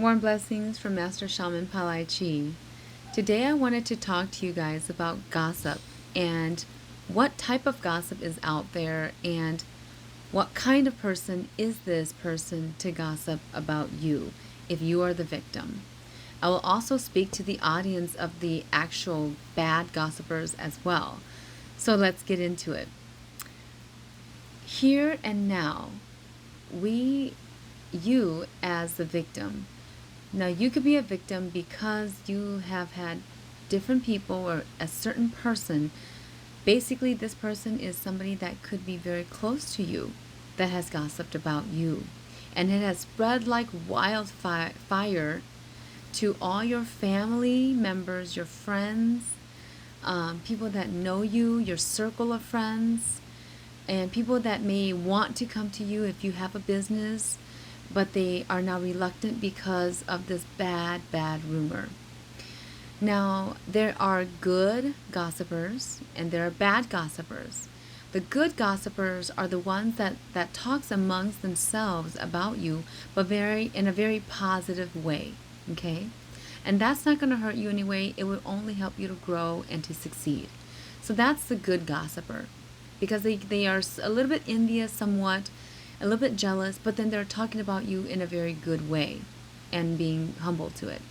Warm blessings from Master Shaman Palai Chi. Today I wanted to talk to you guys about gossip and what type of gossip is out there and what kind of person is this person to gossip about you if you are the victim. I will also speak to the audience of the actual bad gossipers as well. So let's get into it. Here and now, you as the victim. Now, you could be a victim because you have had different people or a certain person. Basically, this person is somebody that could be very close to you that has gossiped about you. And it has spread like wildfire to all your family members, your friends, people that know you, your circle of friends, and people that may want to come to you if you have a business, but they are now reluctant because of this bad rumor. Now, there are good gossipers and there are bad gossipers. The good gossipers are the ones that talks amongst themselves about you, but in a very positive way, okay? And that's not going to hurt you anyway. It will only help you to grow and to succeed. So that's the good gossiper, because they are a little bit envious somewhat, a little bit jealous, but then they're talking about you in a very good way and being humble to it.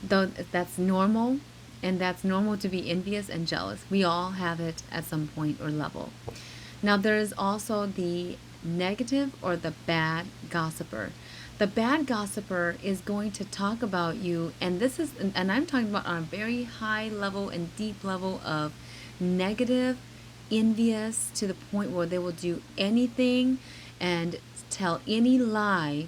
Though that's normal, and that's normal to be envious and jealous. We all have it at some point or level. Now, there is also the negative or the bad gossiper. The bad gossiper is going to talk about you, and I'm talking about on a very high level and deep level of negative, envious, to the point where they will do anything and tell any lie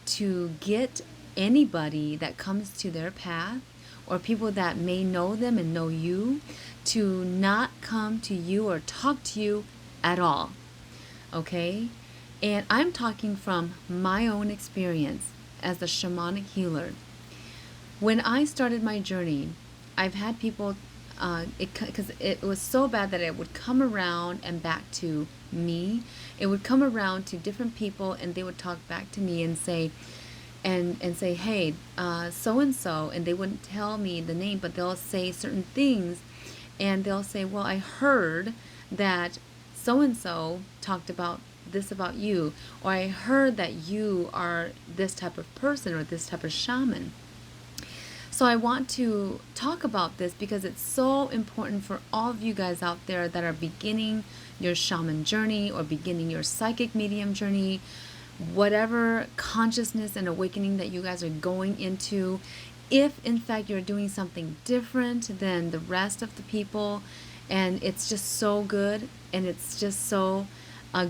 to get anybody that comes to their path or people that may know them and know you to not come to you or talk to you at all. Okay? And I'm talking from my own experience as a shamanic healer. When I started my journey, I've had people, because it was so bad that it would come around and back to me. It would come around to different people, and they would talk back to me and say, hey, so and so, and they wouldn't tell me the name, but they'll say certain things, and they'll say, well, I heard that so and so talked about this about you, or I heard that you are this type of person or this type of shaman. So I want to talk about this because it's so important for all of you guys out there that are beginning your shaman journey or beginning your psychic medium journey, whatever consciousness and awakening that you guys are going into. If in fact you're doing something different than the rest of the people, and it's just so good, and it's just so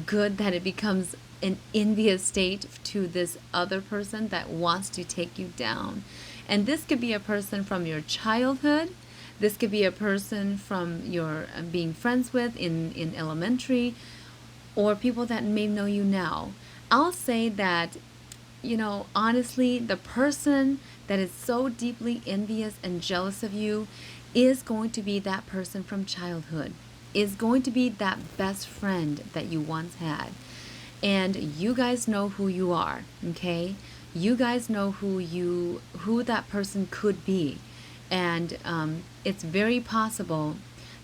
good that it becomes an envious state to this other person that wants to take you down. And this could be a person from your childhood. This could be a person from your being friends with in elementary, or people that may know you now. I'll say that, honestly, the person that is so deeply envious and jealous of you is going to be that person from childhood, is going to be that best friend that you once had. And you guys know who you are, okay? You guys know who that person could be. And it's very possible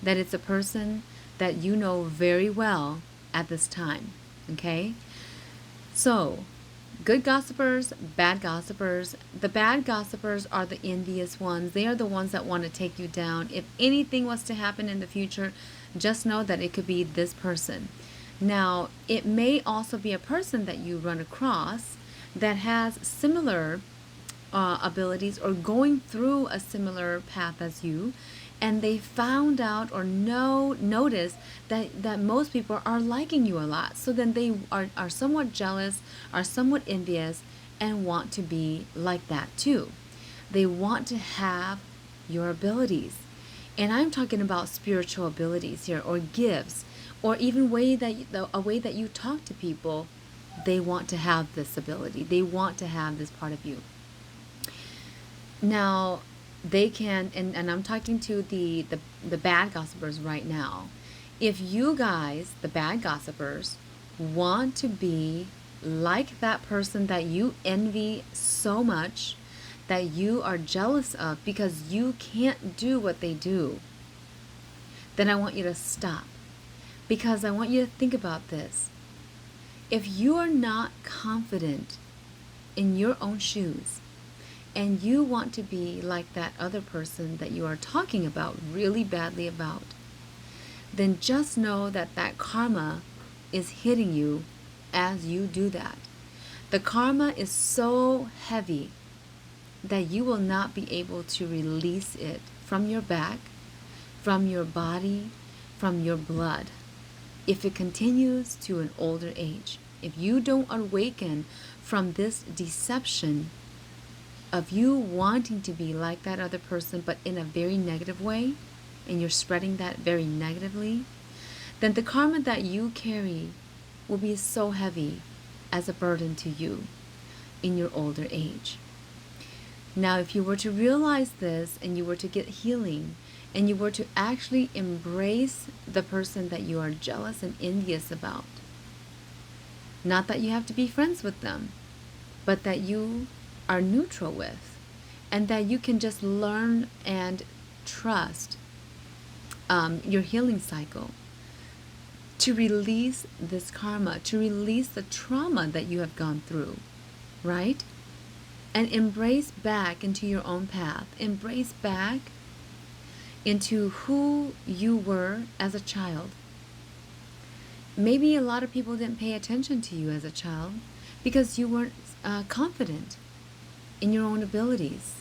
that it's a person that you know very well at this time, okay? So, good gossipers, bad gossipers. The bad gossipers are the envious ones. They are the ones that want to take you down. If anything was to happen in the future, just know that it could be this person. Now, it may also be a person that you run across that has similar abilities or going through a similar path as you, and they found out or notice that most people are liking you a lot. So then they are somewhat jealous, are somewhat envious, and want to be like that too. They want to have your abilities. And I'm talking about spiritual abilities here, or gifts, or even a way that you talk to people. They want to have this ability. They want to have this part of you. Now, they can, and I'm talking to the bad gossipers right now. If you guys, the bad gossipers, want to be like that person that you envy so much, that you are jealous of because you can't do what they do, then I want you to stop. Because I want you to think about this. If you are not confident in your own shoes, and you want to be like that other person that you are talking about really badly about, then just know that that karma is hitting you as you do that. The karma is so heavy that you will not be able to release it from your back, from your body, from your blood, if it continues to an older age. If you don't awaken from this deception of you wanting to be like that other person, but in a very negative way, and you're spreading that very negatively, then the karma that you carry will be so heavy as a burden to you in your older age. Now, if you were to realize this and you were to get healing and you were to actually embrace the person that you are jealous and envious about, not that you have to be friends with them, but that you are neutral with, and that you can just learn and trust your healing cycle to release this karma, to release the trauma that you have gone through, right? And embrace back into your own path. Embrace back into who you were as a child. Maybe a lot of people didn't pay attention to you as a child because you weren't confident in your own abilities.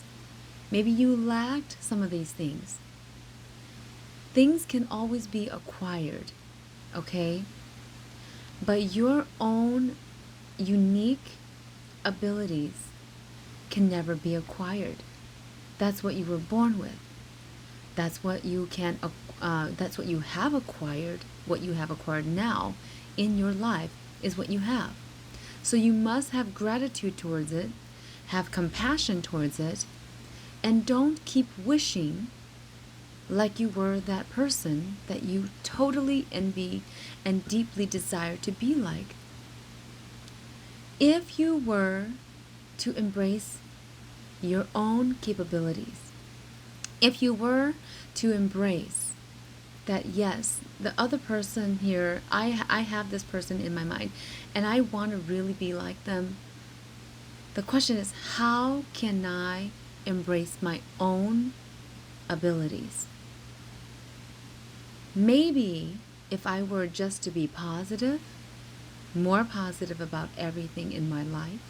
Maybe you lacked some of these things. Things can always be acquired, okay? But your own unique abilities can never be acquired. That's what you were born with. That's what you can. That's what you have acquired. What you have acquired now in your life is what you have. So you must have gratitude towards it, have compassion towards it, and don't keep wishing like you were that person that you totally envy and deeply desire to be like. If you were to embrace your own capabilities, if you were to embrace that, yes, the other person here, I have this person in my mind and I want to really be like them, the question is, how can I embrace my own abilities? Maybe if I were just to be positive, more positive about everything in my life,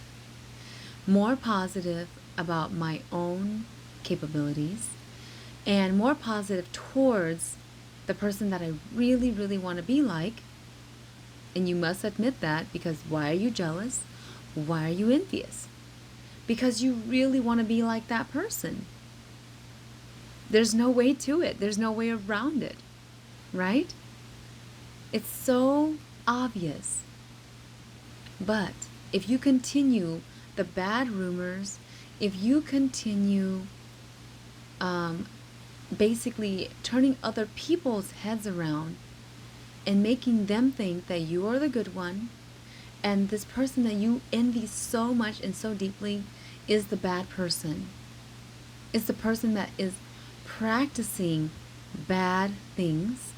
more positive about my own capabilities, and more positive towards the person that I really, really want to be like. And you must admit that, because why are you jealous? Why are you envious? Because you really want to be like that person. There's no way to it. There's no way around it, right? It's so obvious. But if you continue the bad rumors, if you continue basically turning other people's heads around and making them think that you are the good one, and this person that you envy so much and so deeply is the bad person, is the person that is practicing bad things,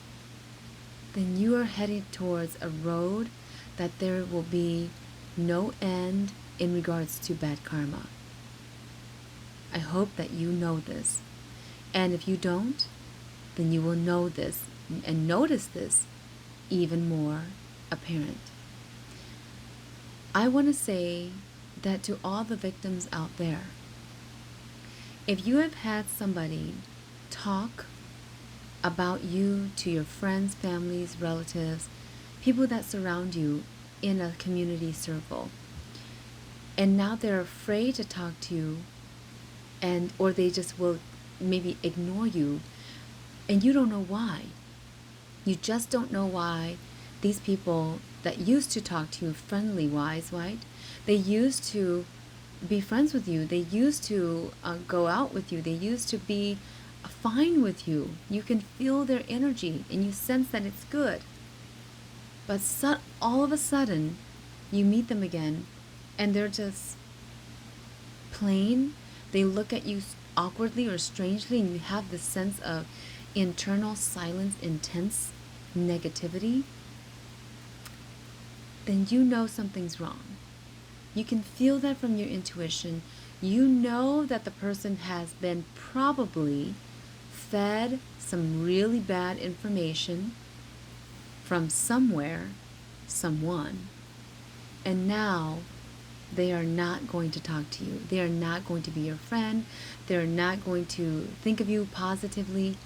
then you are headed towards a road that there will be no end in regards to bad karma. I hope that you know this. And if you don't, then you will know this and notice this even more apparent. I want to say that to all the victims out there, if you have had somebody talk about you to your friends, families, relatives, people that surround you in a community circle, and now they're afraid to talk to you, or they just will maybe ignore you, and you don't know why. You just don't know why these people that used to talk to you friendly wise, right? They used to be friends with you. They used to go out with you. They used to be fine with you. You can feel their energy and you sense that it's good. But all of a sudden, You meet them again, and they're just plain. They look at you awkwardly or strangely, and you have this sense of internal silence, intense negativity. Then you know something's wrong. You can feel that from your intuition. You know that the person has been probably fed some really bad information from somewhere, someone, and now they are not going to talk to you. They are not going to be your friend. They're not going to think of you positively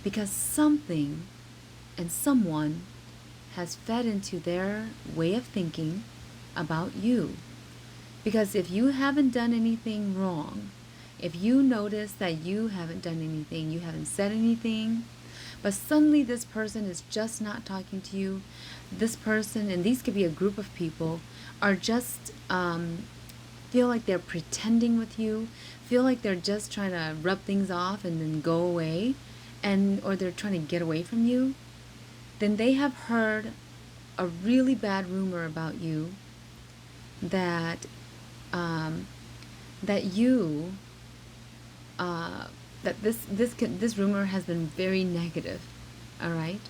because something and someone has fed into their way of thinking about you. Because if you haven't done anything wrong, if you notice that you haven't done anything, you haven't said anything, but suddenly this person is just not talking to you, this person, and these could be a group of people, are just feel like they're pretending with you, feel like they're just trying to rub things off and then go away, or they're trying to get away from you, then they have heard a really bad rumor about you that you that this rumor has been very negative. All right,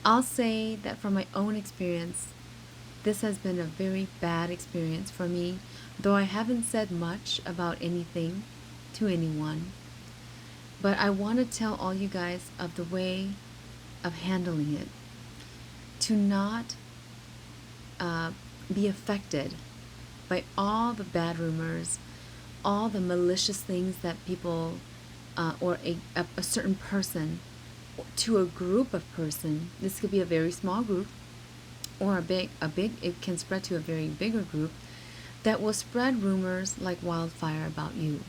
I'll say that from my own experience, this has been a very bad experience for me, though I haven't said much about anything to anyone. But I want to tell all you guys of the way of handling it, to not be affected by all the bad rumors, all the malicious things that people or a certain person to a group of person. This could be a very small group or a big, it can spread to a very bigger group that will spread rumors like wildfire about you.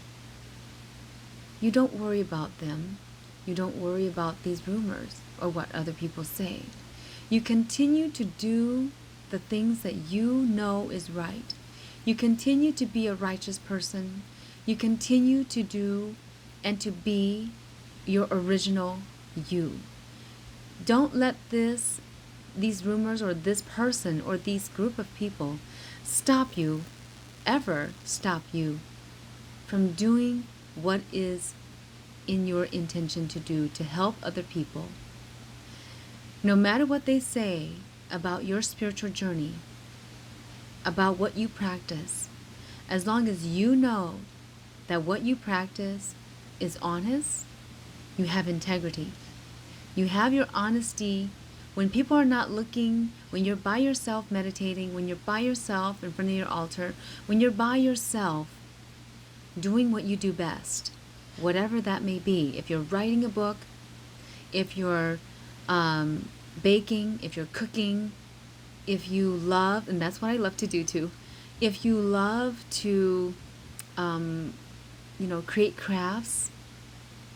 You don't worry about them. You don't worry about these rumors or what other people say. You continue to do the things that you know is right. You continue to be a righteous person. You continue to do and to be your original you. Don't let these rumors or this person or these group of people stop you, ever stop you from doing what is in your intention to do to help other people. No matter what they say about your spiritual journey, about what you practice, as long as you know that what you practice is honest, you have integrity. You have your honesty when people are not looking, when you're by yourself meditating, when you're by yourself in front of your altar, when you're by yourself doing what you do best, whatever that may be. If you're writing a book, if you're baking, if you're cooking, if you love, and that's what I love to do too, if you love to, create crafts,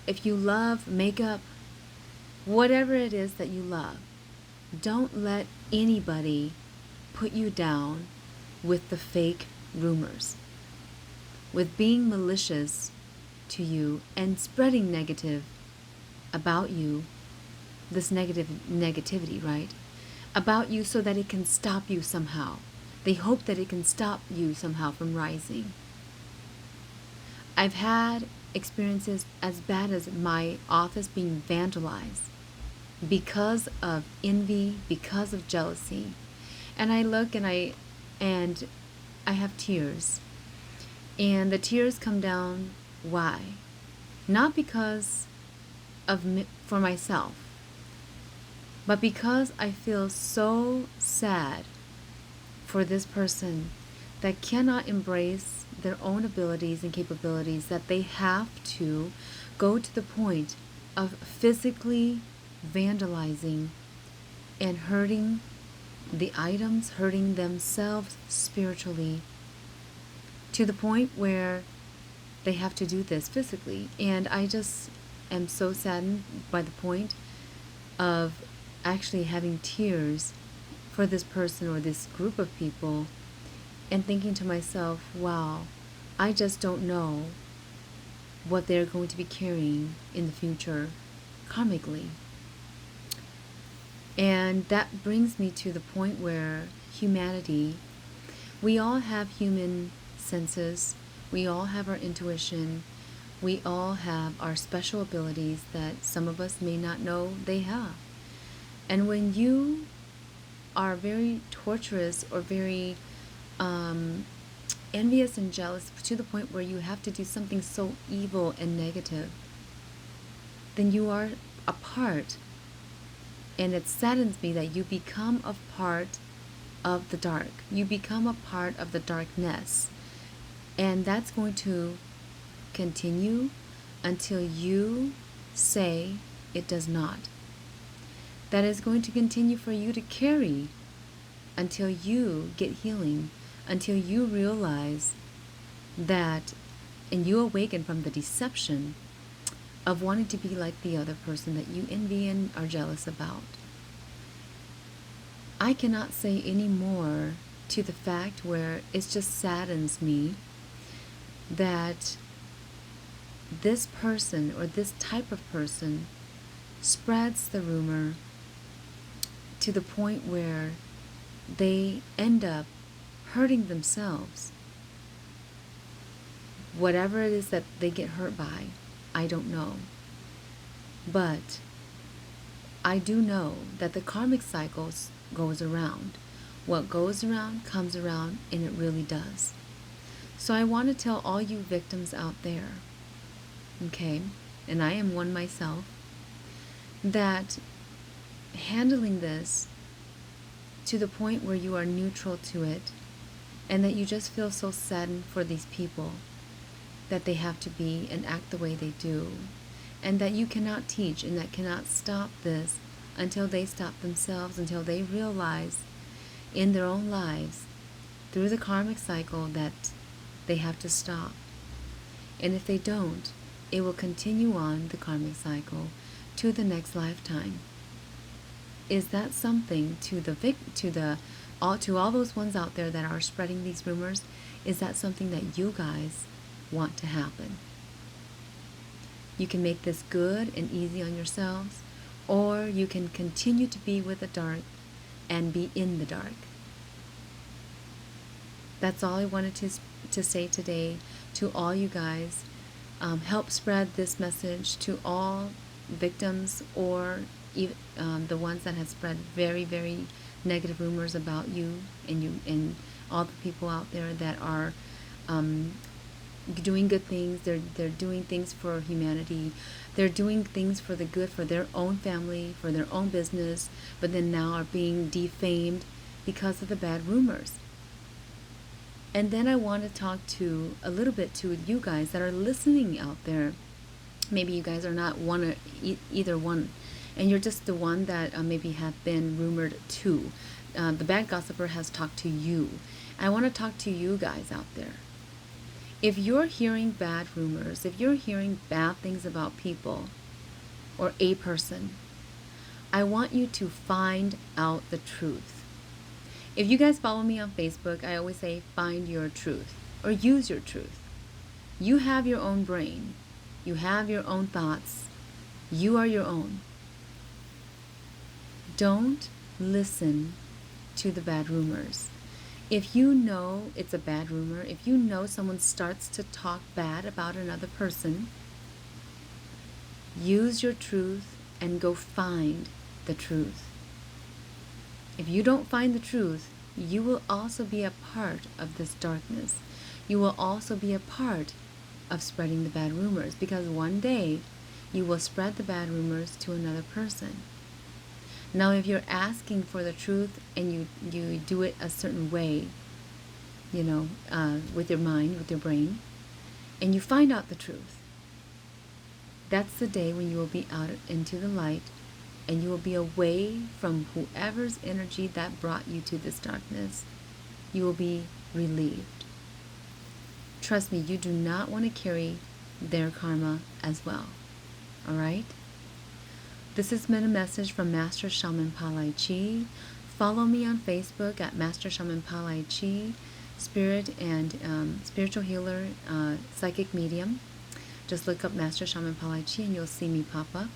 if you love makeup, whatever it is that you love, don't let anybody put you down with the fake rumors, with being malicious to you and spreading negative about you, this negativity, right? About you so that it can stop you somehow. They hope that it can stop you somehow from rising. I've had experiences as bad as my office being vandalized because of envy, because of jealousy. And I look and I have tears. And the tears come down, why? Not because of for myself, but because I feel so sad for this person that cannot embrace their own abilities and capabilities, that they have to go to the point of physically vandalizing and hurting the items, hurting themselves spiritually, to the point where they have to do this physically. And I just am so saddened by the point of actually having tears for this person or this group of people, and thinking to myself, wow, I just don't know what they're going to be carrying in the future karmically. And that brings me to the point where humanity We all have human senses. We all have our intuition. We all have our special abilities that some of us may not know they have. And when you are very torturous or very envious and jealous to the point where you have to do something so evil and negative, then you are a part. And it saddens me that you become a part of the dark. You become a part of the darkness. And that's going to continue until you say it does not. That is going to continue for you to carry until you get healing, until you realize that, and you awaken from the deception of wanting to be like the other person that you envy and are jealous about. I cannot say any more to the fact where it just saddens me that this person or this type of person spreads the rumor to the point where they end up hurting themselves. Whatever it is that they get hurt by, I don't know. But I do know that the karmic cycles goes around. What goes around comes around, and it really does. So I want to tell all you victims out there, okay, and I am one myself, that handling this to the point where you are neutral to it and that you just feel so saddened for these people that they have to be and act the way they do, and that you cannot teach and that cannot stop this until they stop themselves, until they realize in their own lives through the karmic cycle that they have to stop. And if they don't, it will continue on the karmic cycle to the next lifetime. Is that something to all those ones out there that are spreading these rumors? Is that something that you guys want to happen? You can make this good and easy on yourselves, or you can continue to be with the dark and be in the dark. That's all I wanted to say today to all you guys. Help spread this message to all victims or the ones that have spread very, very negative rumors about you and all the people out there that are doing good things. They're doing things for humanity. They're doing things for the good for their own family, for their own business, but then now are being defamed because of the bad rumors. And then I want to talk to a little bit to you guys that are listening out there. Maybe you guys are not one or either one, and you're just the one that maybe have been rumored to. The bad gossiper has talked to you. I want to talk to you guys out there. If you're hearing bad rumors, if you're hearing bad things about people or a person, I want you to find out the truth. If you guys follow me on Facebook, I always say find your truth or use your truth. You have your own brain. You have your own thoughts. You are your own. Don't listen to the bad rumors. If you know it's a bad rumor, if you know someone starts to talk bad about another person, use your truth and go find the truth. If you don't find the truth, you will also be a part of this darkness. You will also be a part of spreading the bad rumors, because one day you will spread the bad rumors to another person. Now, if you're asking for the truth and you do it a certain way, with your mind, with your brain, and you find out the truth, that's the day when you will be out into the light and you will be away from whoever's energy that brought you to this darkness. You will be relieved. Trust me, you do not want to carry their karma as well. All right? This has been a message from Master Shaman Palai Chi. Follow me on Facebook at Master Shaman Palai Chi, spirit and spiritual healer, psychic medium. Just look up Master Shaman Palai Chi and you'll see me pop up.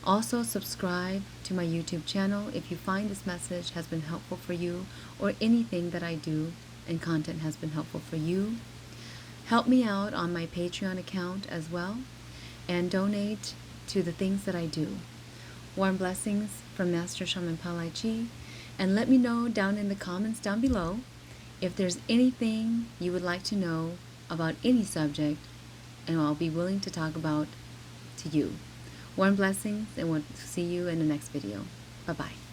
Also, subscribe to my YouTube channel if you find this message has been helpful for you or anything that I do. and content has been helpful for you. Help me out on my Patreon account as well, and donate to the things that I do. Warm blessings from Master Shaman Palai Chi, and let me know down in the comments down below if there's anything you would like to know about any subject, and I'll be willing to talk about to you. Warm blessings, and we'll see you in the next video. Bye-bye.